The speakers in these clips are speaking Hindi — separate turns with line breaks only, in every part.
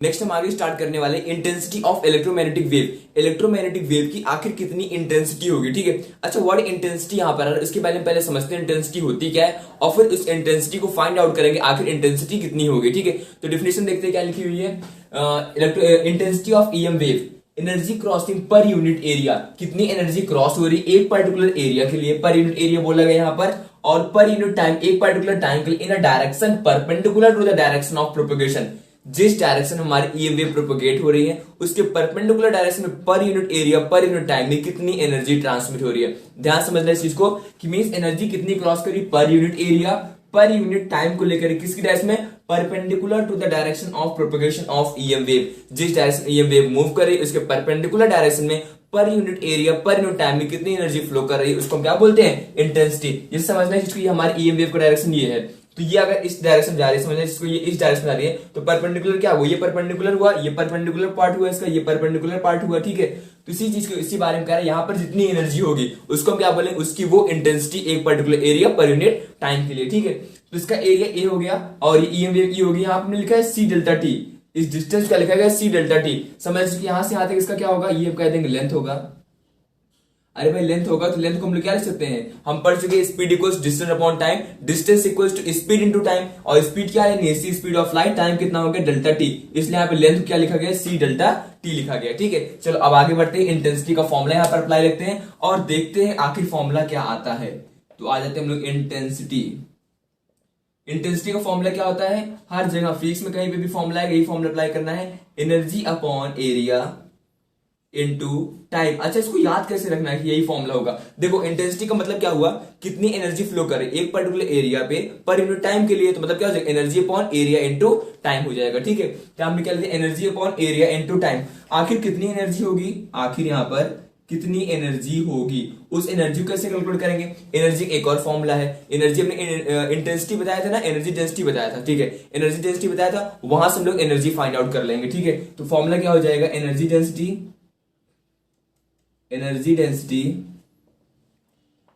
नेक्स्ट हम आगे स्टार्ट करने वाले intensity of electromagnetic wave. Electromagnetic wave की आखिर कितनी इंटेंसिटी होगी, ठीक है। अच्छा, वर्ड इंटेंसिटी यहाँ पर इसके पहले समझते हैं इंटेंसिटी होती क्या है, और फिर उस इंटेंसिटी को फाइंड आउट करेंगे आखिर इंटेंसिटी कितनी होगी, ठीक है। तो डिफिनेशन देखते हैं क्या लिखी हुई है। Intensity of EM wave, energy crossing पर यूनिट एरिया, कितनी एनर्जी क्रॉस हो रही है एक पर्टिकुलर एरिया के लिए, पर यूनिट एरिया बोला गया यहाँ पर, और पर यूनिट टाइम, एक पर्टिकुलर टाइम के लिए, in a direction perpendicular to the direction of propagation. जिस डायरेक्शन में हमारी ईएम वेव प्रोपगेट हो रही है उसके परपेंडिकुलर डायरेक्शन में per unit area per unit time में कितनी एनर्जी ट्रांसमिट हो रही है। ध्यान समझना इस चीज को कि मींस एनर्जी कितनी क्रॉस करी per unit area per unit time को लेकर किसकी डायरेक्शन में, perpendicular to the direction of propagation of EM wave. जिस डायरेक्शन ईएम वेव मूव कर रही है उसके परपेंडिकुलर डायरेक्शन में per unit area per unit time में कितनी एनर्जी फ्लो कर रही है उसको हम क्या बोलते हैं, इंटेंसिटी। ये समझना है कि हमारी ईएम वेव का डायरेक्शन ये है, तो ये अगर इस डायरेक्शन जा रही है, समझना इसको, ये इस डायरेक्शन जा रही है, तो परपेंडिकुलर क्या हुआ, ये परपेंडिकुलर हुआ, ये परपेंडिकुलर पार्ट हुआ इसका, ये परपेंडिकुलर पार्ट हुआ, ठीक है। तो इसी चीज को इसी बारे में कह रहे हैं, यहाँ पर जितनी एनर्जी होगी उसको हम क्या बोलेंगे, उसकी वो इंटेंसिटी एक particular area per unit time के लिए, ठीक है। तो इसका एरिया ए हो गया और ये ईएम वेव ई होगी, यहाँ पर लिखा है सी डेल्टा टी, इस डिस्टेंस का लिखा गया सी डेल्टा टी। समझ यहां से यहां तक इसका क्या होगा, ये कह देंगे लेंथ होगा। अरे भाई लेंथ होगा तो लेंथ को हम लोग क्या लिख सकते हैं, हम पढ़ चुके speed equals distance upon time, distance equals to speed into time, और स्पीड क्या है, C speed of light, time कितना हो गया डेल्टा टी, इसलिए यहाँ पे लेंथ क्या लिखा गया, सी डेल्टा टी लिखा गया, ठीक है। चलो अब आगे बढ़ते हैं, इंटेंसिटी का फॉर्मूला यहाँ पर अप्लाई लगते हैं और देखते हैं आखिर फॉर्मूला क्या आता है। तो आ जाते हैं हम लोग इंटेंसिटी। इंटेंसिटी का फॉर्मूला क्या होता है, हर जगह फिजिक्स में कहीं पे भी फॉर्मूला है, यही फॉर्मूला अप्लाई करना है, energy upon area into time. अच्छा, इसको याद कैसे रखना है कि यही फॉर्मूला होगा। देखो इंटेंसिटी का मतलब क्या हुआ, कितनी एनर्जी फ्लो करे एक पर्टिकुलर एरिया पे पर यूनिट टाइम के लिए, तो मतलब क्या हो जाएगा, energy upon area into time हो जाएगा, ठीक है। तो हमने क्या लिया, energy upon area into time. आखिर कितनी एनर्जी होगी, आखिर यहाँ पर कितनी एनर्जी होगी, उस एनर्जी को कैसे कैलकुलेट करेंगे। एनर्जी एक और फॉर्मूला है, एनर्जी हमने इंटेंसिटी बताया था ना, एनर्जी डेंसिटी बताया था, ठीक है। एनर्जी डेंसिटी बताया था, वहां से हम लोग एनर्जी फाइंड आउट कर लेंगे, ठीक है। तो फॉर्मूला क्या हो जाएगा, energy density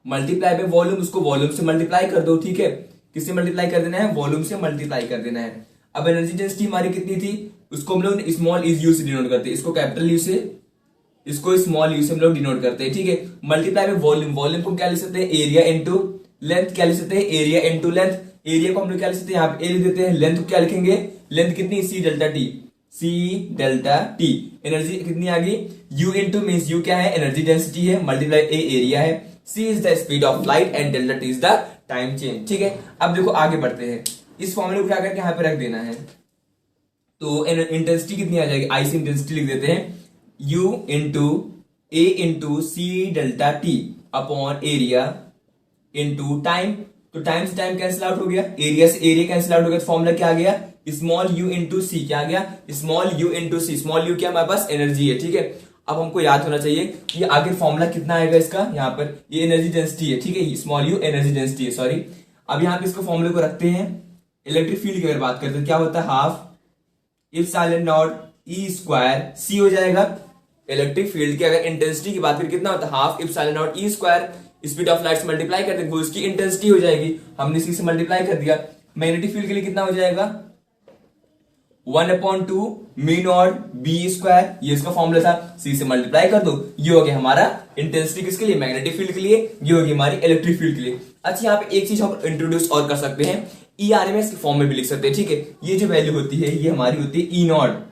multiply by volume, उसको वॉल्यूम से मल्टीप्लाई कर दो, ठीक है। किससे मल्टीप्लाई कर देना है, वॉल्यूम से मल्टीप्लाई कर देना है। अब एनर्जी डेंसिटी हमारी कितनी थी, उसको हम लोग स्मॉल यू से डिनोट करते हैं, इसको कैपिटल यू से, इसको स्मॉल यू से हम लोग डिनोट करते हैं, ठीक है। मल्टीप्लाई बाय वॉल्यूम, वॉल्यूम को क्या लिख सकते हैं, एरिया इनटू लेंथ, क्या लिख सकते हैं, एरिया इनटू लेंथ। एरिया को हम लोग क्या लिख सकते हैं, यहाँ पे ए लिख देते हैं, लेंथ को क्या लिखेंगे, लेंथ कितनी, c delta t, c delta t. Energy कितनी आ गई, यू इनटू मींस यू क्या है, एनर्जी डेंसिटी है, मल्टीप्लाई ए एरिया है, c is the speed of light and delta t is the time change, ठीक है। अब देखो आगे बढ़ते हैं, इस फॉर्मूले को उठा करके यहाँ पे रख देना है, तो इंटेंसिटी कितनी आ जाएगी, आई से इंटेंसिटी लिख देते हैं, U into a into c delta t upon area into time. तो टाइम से टाइम कैंसिल आउट हो गया, एरिया से एरिया कैंसिल आउट हो गया, तो फॉर्मूला क्या आ गया, स्मॉल यू इंटू सी, क्या आ गया, small u into C. Small u क्या हमारे पास एनर्जी है, ठीक है। अब हमको याद होना चाहिए कि आगे फॉर्मूला कितना आएगा इसका, यहाँ पर ये एनर्जी डेंसिटी है, ठीक है, स्मॉल यू एनर्जी डेंसिटी है, सॉरी। अब यहाँ पे इसको फॉर्मूले को रखते हैं, इलेक्ट्रिक फील्ड की अगर बात करते हैं क्या होता है, half epsilon naught E square c हो जाएगा। इलेक्ट्रिक फील्ड की अगर इंटेंसिटी की बात करें कितना होता है, half epsilon naught E square, speed of light से मल्टीप्लाई कर देंगे उसकी इंटेंसिटी हो जाएगी, हमने सी से मल्टीप्लाई कर दिया। मैग्नेटिक फील्ड के लिए कितना हो जाएगा, 1/2 म्यू नॉट बी स्क्वायर, ये इसका फॉर्मूला था, सी से मल्टीप्लाई कर दो, ये हो गया हमारा इंटेंसिटी किसके लिए, मैग्नेटिक फील्ड के लिए, ये होगी हमारी इलेक्ट्रिक फील्ड के लिए। अच्छा, यहाँ पे एक चीज हम इंट्रोड्यूस और कर सकते हैं, ERMS के फॉर्म में भी लिख सकते हैं, ठीक है। ये जो वैल्यू होती है ये हमारी होती है ई नॉट,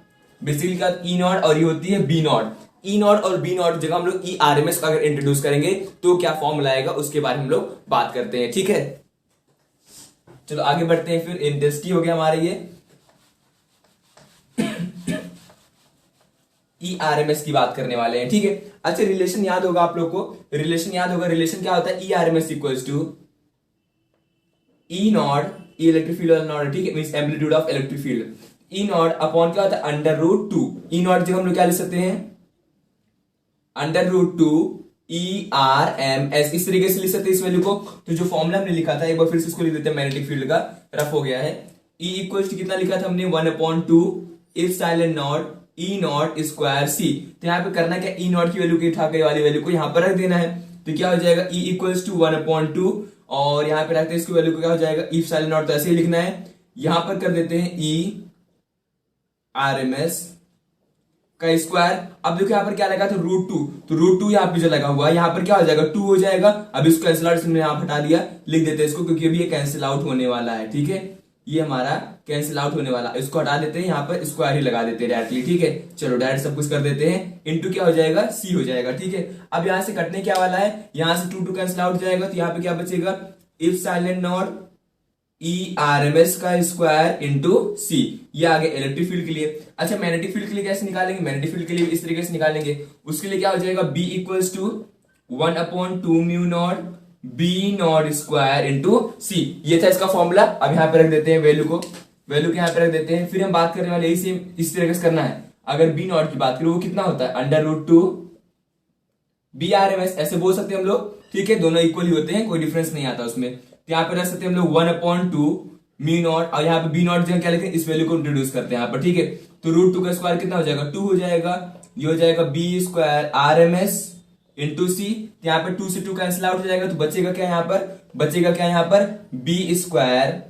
बेसिकली का ई नॉट, और ये होती है बी नॉट। ई नॉट और बी नॉट जगह हम लोग ERMS का अगर इंट्रोड्यूस करेंगे तो क्या फॉर्मूला आएगा उसके बारे में हम लोग बात करते हैं, ठीक है। चलो आगे बढ़ते हैं, फिर इंटेंसिटी हो गया हमारे ये, ERMS की बात करने वाले हैं, ठीक है। अच्छा, रिलेशन याद होगा आप लोग को, रिलेशन याद होगा, रिलेशन क्या होता है, ERMS equals to E naught, E electric field वाला नॉट, ठीक है, means amplitude of electric field, E naught upon क्या होता है, √2। ई नॉट जगह हम लोग क्या लिख सकते हैं, √2 ERMS, इस तरीके से लिख सकते हैं इस वैल्यू को। तो जो फॉर्मूला हमने लिखा था एक बार फिर से इसको लिख देते हैं, मैग्नेटिक फील्ड का रफ हो गया है, E इक्वल्स टू कितना लिखा था हमने, 1/2 epsilon naught E naught square c. तो यहाँ पे करना क्या, ई नॉट की वैल्यू की उठा के वाली वैल्यू को यहाँ पर रख देना है, तो क्या हो जाएगा, E इक्वल्स टू 1/2, और यहाँ पे रखते हैं इसकी वैल्यू को, क्या हो जाएगा, इप्सिलॉन नॉट, तो ऐसे ही लिखना है, यहां पर कर देते हैं E RMS का स्क्वायर। अब देखो यहाँ पर क्या लगा था, √2, तो √2 यहाँ पे जो लगा हुआ है यहाँ पर क्या हो जाएगा, 2 हो जाएगा। अब इसको कैंसिल आउट हमने यहाँ हटा दिया, लिख देते हैं इसको, क्योंकि अभी ये कैंसिल आउट होने वाला है। ठीक है, ये हमारा कैंसिल आउट होने वाला, इसको हटा देते हैं, यहाँ पर स्क्वायर ही लगा देते हैं डायरेक्टली। ठीक है, चलो डायरेक्ट सब कुछ कर देते हैं, इंटू क्या हो जाएगा, C हो जाएगा। ठीक है, अब यहाँ से कटने क्या वाला है, यहाँ से 2 कैंसिल आउट हो जाएगा, तो यहाँ पे क्या बचेगा, इप्सिलॉन नॉट RMS का स्क्वायर इंटू C। ये आ गया इलेक्ट्रिक फील्ड के लिए। अच्छा, मैग्नेटिक फील्ड के लिए कैसे निकालेंगे, मैग्नेटिक फील्ड के लिए इस तरीके से निकालेंगे। उसके लिए क्या हो जाएगा, B equals to 1/2 mu naught B naught square into C। ये था इसका फॉर्मूला। अब यहाँ पे रख देते हैं वैल्यू को, वैल्यू के यहाँ पे रख देते हैं। फिर हम बात करने वाले यही सेम इस तरीके से करना है। अगर B नॉट की बात करें वो कितना होता है, √2 BRMS, ऐसे बोल सकते हैं हम लोग। ठीक है, दोनों इक्वल ही होते हैं, कोई डिफरेंस नहीं आता उसमें। तो यहाँ पे रख सकते हैं हम लोग 1/2 म्यू नॉट, और यहाँ पे B नॉट जो क्या लिखें, इस वैल्यू को इंट्रोड्यूस करते हैं यहाँ पर। ठीक है, तो √2 का स्क्वायर कितना हो जाएगा, 2 हो जाएगा। ये हो जाएगा B square RMS into C। यहाँ पे 2 से 2 कैंसिल आउट हो जाएगा, तो बचेगा क्या यहाँ पर, बचेगा क्या यहाँ पर, B square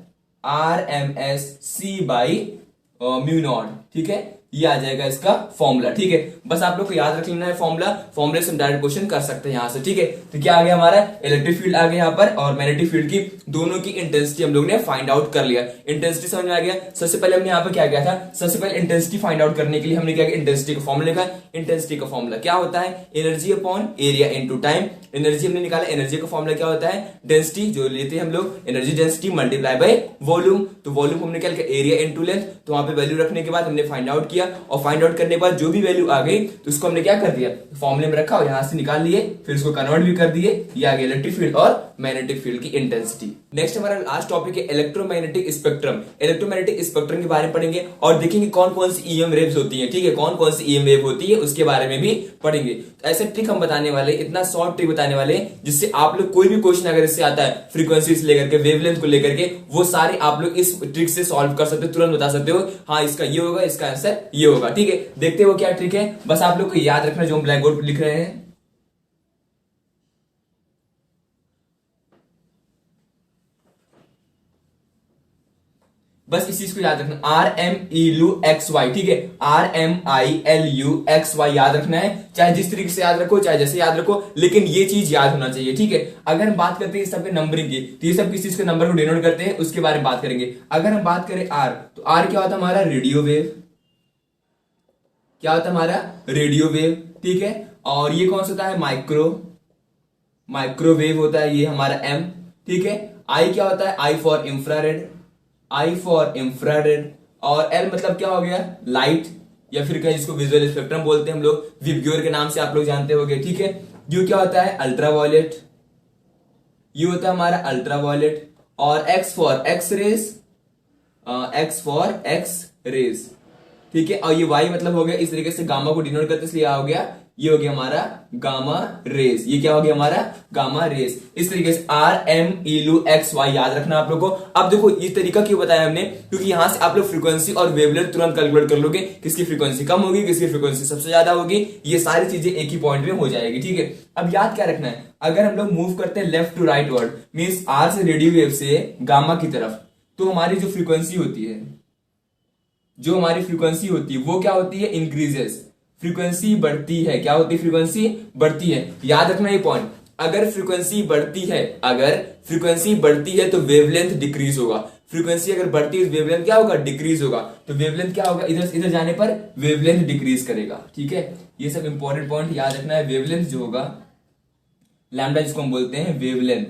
RMS C by mu naught. ठीक है, ये आ जाएगा इसका फॉर्मूला। ठीक है, बस आप लोग को याद रख लेना है फॉर्मूला, फॉर्मूले से हम डायरेक्ट क्वेश्चन कर सकते हैं यहां से। ठीक है, तो क्या आ गया हमारा, इलेक्ट्रिक फील्ड आ गया यहाँ पर, और मैग्नेटिक फील्ड की दोनों की इंटेंसिटी हम लोग ने फाइंड आउट कर लिया। इंटेंसिटी समझ में आ गया। सबसे पहले हमने यहाँ पर क्या किया था, सबसे पहले इंटेंसिटी फाइंड आउट करने के लिए हमने क्या किया, इंटेंसिटी का फॉर्मूला लिखा। इंटेंसिटी का फॉर्मूला क्या होता है, energy upon area into time. Energy हमने निकाला, एनर्जी का फॉर्मूला क्या होता है, डेंसिटी जो लेते हैं हम लोग, energy density multiply by volume. तो वॉल्यूम हमने क्या लिखा, एरिया इनटू लेंथ। तो वहां पे वैल्यू रखने के बाद हमने फाइंड आउट किया, और फाइंड आउट करने के बाद जो भी वैल्यू आ गई तो उसको हमने क्या कर दिया, फॉर्मूले में रखा और यहां से निकाल लिए, फिर उसको कन्वर्ट भी कर दिए। ये आ गया इलेक्ट्रिक फील्ड और मैग्नेटिक फील्ड की इंटेंसिटी। नेक्स्ट हमारा लास्ट टॉपिक है इलेक्ट्रोमैग्नेटिक स्पेक्ट्रम। इलेक्ट्रोमैग्नेटिक स्पेक्ट्रम के बारे में पढ़ेंगे और देखेंगे कौन कौन सी EM वेव्स होती है। ठीक है, कौन कौन सी EM वेव होती है उसके बारे में भी पढ़ेंगे। तो ऐसे ट्रिक हम बताने वाले, इतना शॉर्ट ट्रिक बताने वाले जिससे आप लोग कोई भी क्वेश्चन अगर इससे आता है, फ्रीक्वेंसी से लेकर के वेवलेंथ को लेकर के, वो सारे आप लोग इस ट्रिक से सॉल्व कर सकते हो, तुरंत बता सकते हो हाँ इसका ये होगा, इसका आंसर ये होगा। ठीक है, देखते हो क्या ट्रिक है, बस आप लोग को याद रखना जो हम ब्लैक बोर्ड पर लिख रहे हैं। बस इस चीज को याद रखना, RMILUXY। ठीक है, RMILUXY याद रखना है, चाहे जिस तरीके से याद रखो, चाहे जैसे याद रखो, लेकिन ये चीज याद होना चाहिए। ठीक है, अगर हम बात करते हैं इस सब के नंबरिंग की, तो ये सब किस चीज के नंबर को डिनोट करते हैं उसके बारे में बात करेंगे। अगर हम बात करें R, तो R क्या होता है हमारा, रेडियो वेव। क्या होता है हमारा, रेडियो वेव। ठीक है, और ये कौन सा होता है, माइक्रोवेव होता है ये हमारा M। ठीक है, I क्या होता है, I for infrared, I for infrared, और L मतलब क्या हो गया, लाइट, या फिर कहीं जिसको विजुअल स्पेक्ट्रम बोलते हैं हम लोग, विबग्योर के नाम से आप लोग जानते होंगे। ठीक है, U क्या होता है, अल्ट्रावायलेट, U होता है हमारा अल्ट्रावायलेट, और X for X rays, X for X rays. ठीक है, और ये Y मतलब हो गया, इस तरीके से गामा को डिनोट करते, इसलिए हो गया, ये हो गया हमारा गामा रेज। ये क्या हो गया हमारा, गामा रेज। इस तरीके से RMILUXY याद रखना आप लोगों को। अब देखो ये तरीका क्यों बताया हमने, क्योंकि यहां से आप लोग फ्रीक्वेंसी और वेवलेंथ तुरंत कैलकुलेट कर लोगे, किसकी फ्रीक्वेंसी कम होगी, किसकी फ्रीक्वेंसी सबसे ज्यादा होगी, ये सारी चीजें एक ही पॉइंट में हो जाएगी। ठीक है, अब याद क्या रखना है, अगर हम लोग मूव करते हैं left to rightward, means R से रेडियो वेव से गामा की तरफ, तो हमारी जो फ्रीक्वेंसी होती है, जो हमारी फ्रीक्वेंसी होती है वो क्या होती है, इंक्रीजेस, फ्रीक्वेंसी बढ़ती है। क्या होती है, फ्रीक्वेंसी बढ़ती है। याद रखना ये पॉइंट, अगर फ्रीक्वेंसी बढ़ती है, अगर फ्रीक्वेंसी बढ़ती है तो वेवलेंथ डिक्रीज होगा। फ्रीक्वेंसी अगर बढ़ती है तो वेवलेंथ क्या होगा, डिक्रीज होगा। तो वेवलेंथ क्या होगा, इधर इधर जाने पर वेवलेंथ डिक्रीज करेगा। ठीक है, ये सब इंपॉर्टेंट पॉइंट याद रखना है। वेवलेंथ जो होगा, लैम्डा जिसको हम बोलते हैं वेवलेंथ,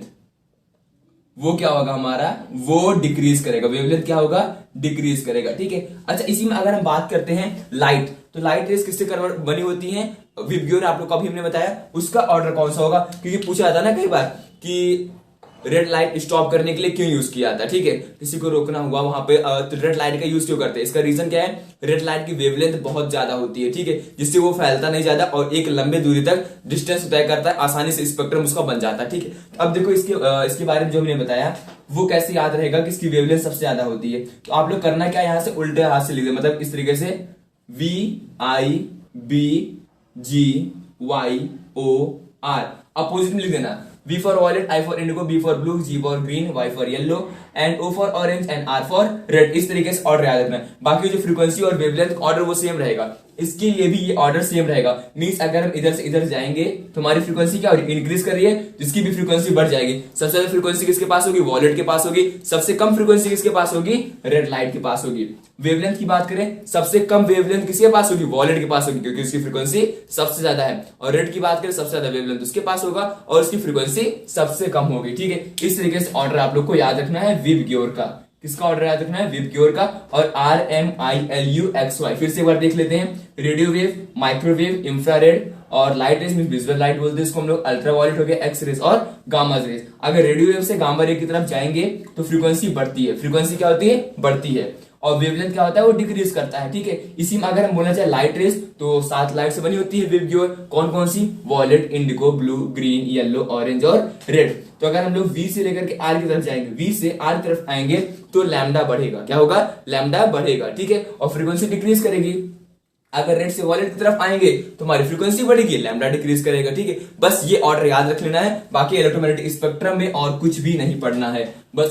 वो क्या होगा हमारा, वो डिक्रीज करेगा। वेवलेंथ क्या होगा, डिक्रीज करेगा। ठीक है, अच्छा इसी में अगर हम बात करते हैं लाइट, तो लाइट रेस किससे कन्वर्ट बनी होती है, विबग्योर आप लोग को अभी हमने बताया, उसका ऑर्डर कौन सा होगा, क्योंकि पूछा जाता है ना कई बार कि रेड लाइट स्टॉप करने के लिए क्यों यूज किया जाता है। ठीक है, किसी को रोकना हुआ वहां पे, तो रेड लाइट का यूज क्यों करते हैं, इसका रीजन क्या है, रेड लाइट की वेवलेंथ बहुत ज्यादा होती है। ठीक है, जिससे वो फैलता नहीं ज्यादा और एक लंबे दूरी तक डिस्टेंस तय करता है, आसानी से स्पेक्ट्रम उसका बन जाता है। ठीक है, अब देखो इसके बारे में जो हमने बताया वो कैसे याद रहेगा कि इसकी वेवलेंथ सबसे ज्यादा होती है। तो आप लोग करना क्या, यहां से उल्टे हाथ से लिख दे, मतलब इस तरीके से VIBGYOR, अपोजिट में लिख देना। V for violet, I for indigo, B for blue, G for green, Y for yellow, and O for orange and R for red. इस तरीके से ऑर्डर याद रखना है। बाकी जो फ्रीक्वेंसी और वेवलेंथ ऑर्डर वो सेम रहेगा, इसके लिए भी ये ऑर्डर सेम रहेगा। मींस अगर हम इधर से इधर जाएंगे तो हमारी फ्रीक्वेंसी क्या हो रही है, इंक्रीज कर रही है, तो इसकी भी फ्रीक्वेंसी बढ़ जाएगी। सबसे ज्यादा फ्रीक्वेंसी किसके पास होगी, वॉलेट के पास होगी। सबसे कम फ्रीक्वेंसी किसके पास होगी, रेड लाइट के पास होगी। वेवलेंथ की बात करें, सबसे कम वेवलेंथ किसके पास होगी, वॉलेट के पास होगी, क्योंकि उसकी फ्रीक्वेंसी सबसे ज्यादा है। और रेड की बात करें, सबसे ज्यादा वेवलेंथ उसके पास होगा और उसकी फ्रीक्वेंसी सबसे कम होगी। ठीक है, इस तरीके से ऑर्डर आप लोग को याद रखना है विबग्योर का। किसका ऑर्डर याद रखना है, विबग्योर का। और RMILUXY फिर से एक बार देख लेते हैं। रेडियो वेव, माइक्रोवेव, इंफ्रारेड और light rays means visual light बोलते हैं इसको हम लोग। अल्ट्रावायलेट हो गया, एक्स रेज और गामा रेज। अगर रेडियो वेव से गामा रे की तरफ जाएंगे तो फ्रीक्वेंसी बढ़ती है। फ्रीक्वेंसी क्या होती है, बढ़ती है। और वेवलेंथ क्या होता है, वो डिक्रीज करता है। ठीक है, इसी में अगर हम बोलना चाहे लाइट रेज, तो 7 लाइट से बनी होती है विबग्योर। कौन कौन सी, violet, indigo, blue, green, yellow, orange और रेड। तो अगर हम लोग V से लेकर के R की तरफ जाएंगे, V से R की तरफ आएंगे तो लैम्डा बढ़ेगा। क्या होगा, लैम्डा बढ़ेगा। ठीक है, और फ्रीक्वेंसी डिक्रीज करेगी। अगर रेड से वॉलेट की तरफ आएंगे तो हमारी फ्रीक्वेंसी बढ़ेगी, लैम्डा डिक्रीज करेगा। ठीक है, बस ये ऑर्डर याद रख लेना है। बाकी इलेक्ट्रोमैग्नेटिक स्पेक्ट्रम में और कुछ भी नहीं पढ़ना है, बस